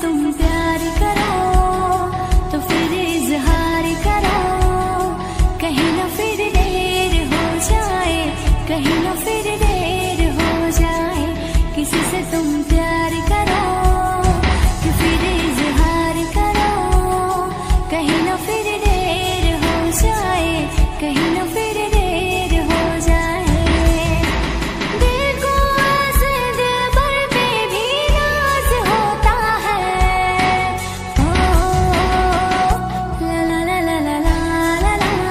तुम प्यार करो तो फिर इजहार करो, कहीं ना फिर देर हो जाए, कहीं ना फिर देर हो जाए। किसी से तुम प्यार करो तो फिर इजहार करो, कहीं ना फिर देर हो जाए, कहीं ना फिर देर हो जाए। दिल को ऐसे दिल भर पे भी नाज होता है। ओ ला ला ला ला ला ला ला ला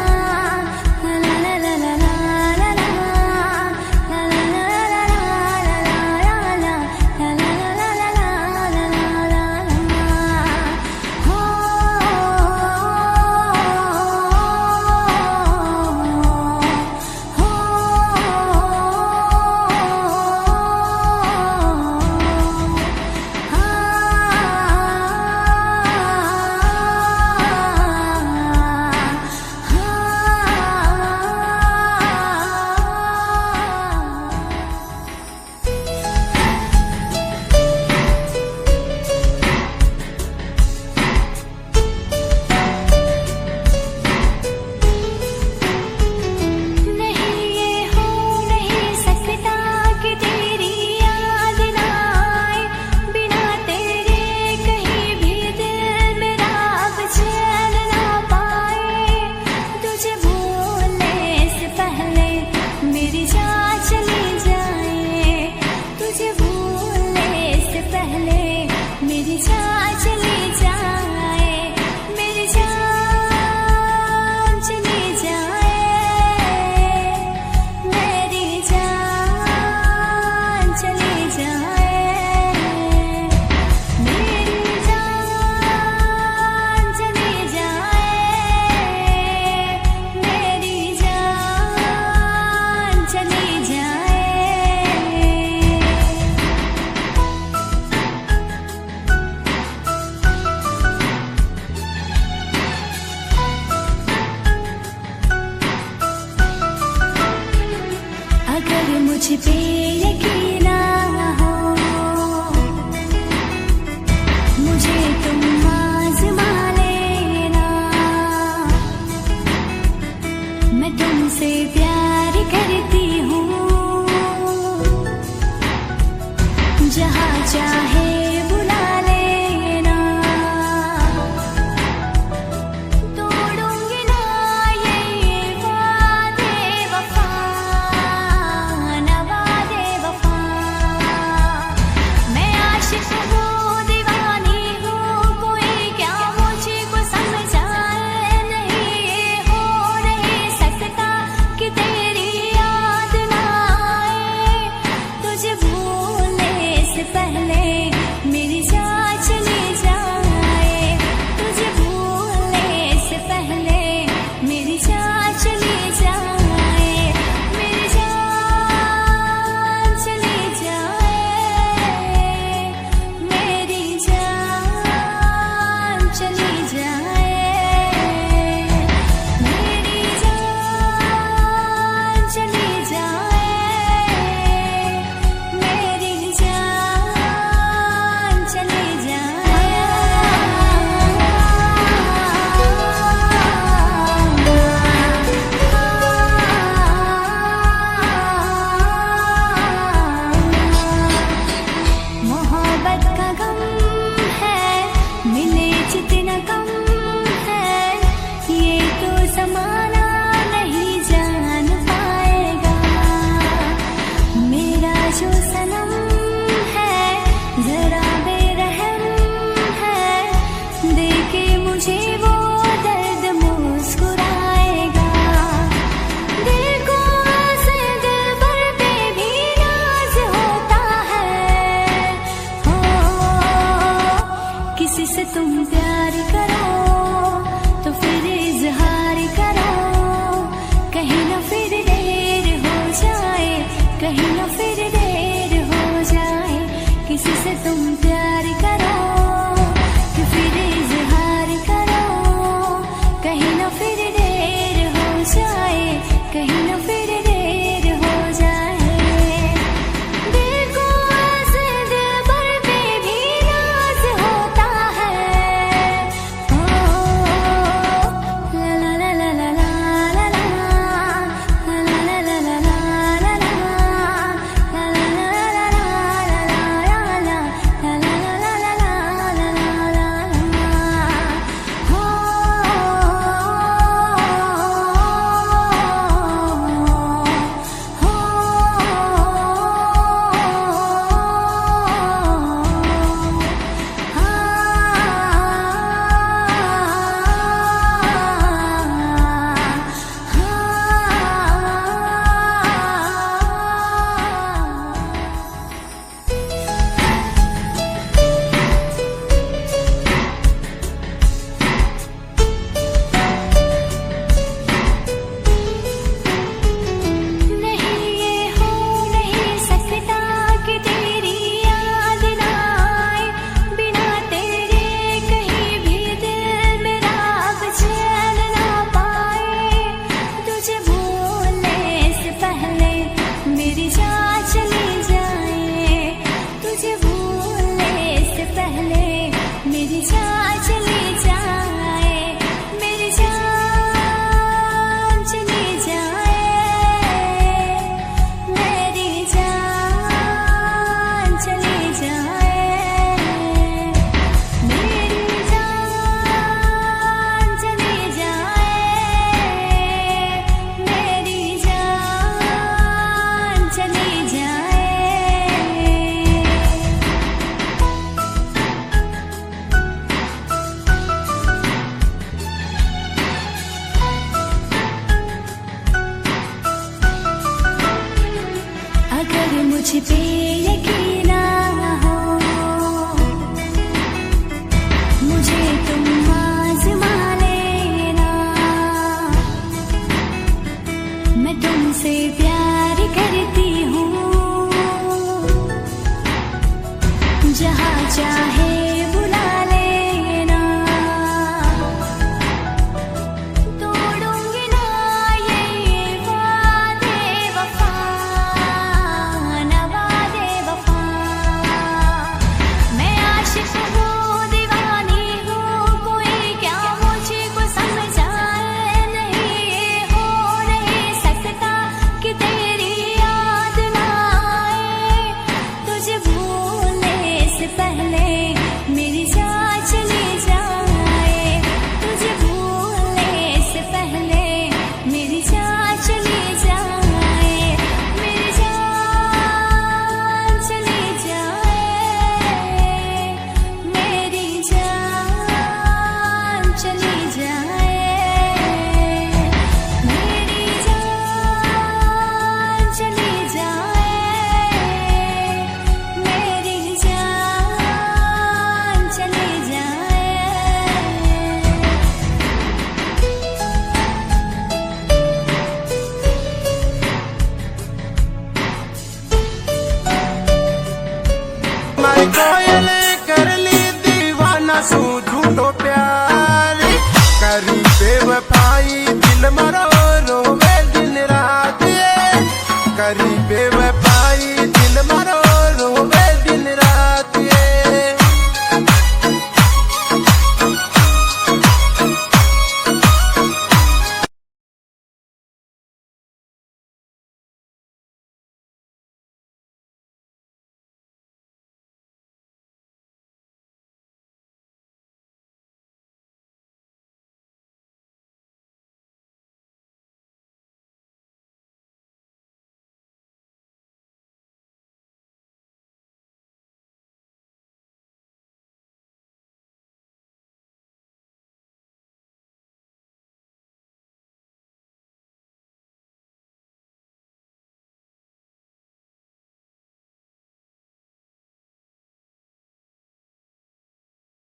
ला ला ला ला ला ला मुझ पे यकीन ना हो, मुझे तुम आज़मा लेना। मैं तुमसे प्यार करती हूँ, जहाँ चाहे बुला लेना। तोड़ूंगी ना ये वादे वफा, तुम प्यार करो तो फिर इजहार करो, कहीं ना फिर देर हो जाए, कहीं ना फिर देर हो जाए। किसी से तुम प्यार करो तो फिर इजहार करो, कहीं ना फिर देर हो जाए, कहीं ना फिर देर हो जाए। दिल को ऐसे दिल भर पे भी नाज होता मेरी जान चली जाए, मेरी जान चली जाए, मेरी जान चली जाए, मेरी जान चली जाए, मेरी जान चली जाए। अगर मुझ पे यकीन ना हो, मुझे तुम आज़मा लेना, मैं तुमसे प्यार करती हूँ, जहाँ चाहे बुला लेना, तोड़ूंगी ना ये वादे वफा, ना वादे वफा। मैं आशिक हूँ, दीवानी हूँ, कोई क्या मुझको समझाए, नहीं ये हो नहीं सकता कि तेरी याद ना आए। तुझे भूलने से पहले मेरी जान चली जाए, तुझे भूलने से पहले मेरी जान चली जाए, मेरी जान चली जाए, मेरी जान चली जाए, मेरी जान चली जाए, मेरी जान चली जाए। मैं कोयल कर ली दीवाना सूझ